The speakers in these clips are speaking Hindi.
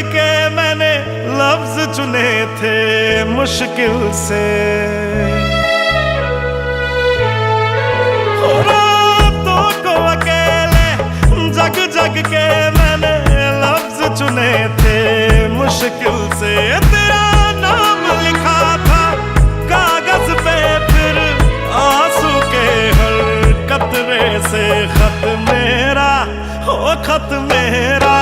के मैंने लफ्ज चुने थे मुश्किल से। रातों को अकेले जग जग के मैंने लफ्ज चुने थे मुश्किल से। तेरा नाम लिखा था कागज पे, फिर आंसू के हर कतरे से खत मेरा, हो खत मेरा,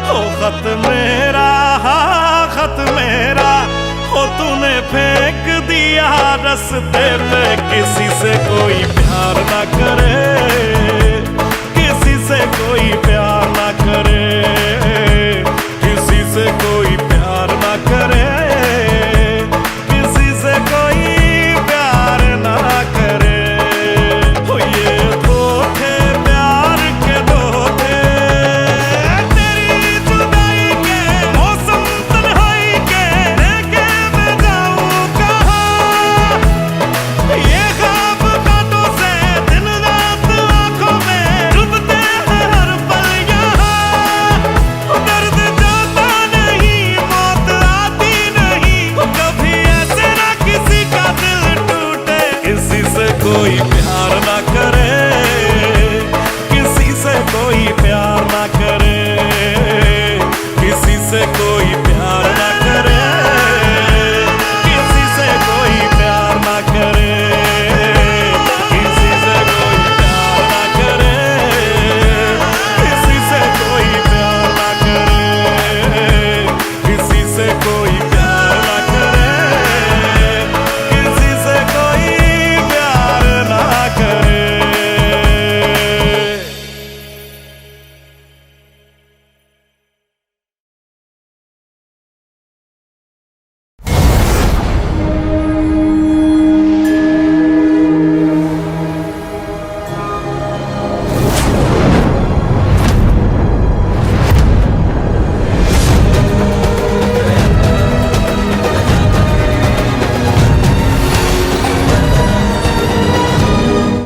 हो खत मेरा, हाँ खत मेरा, हो तूने फेंक दिया रास्ते पे। किसी से कोई प्यार ना करे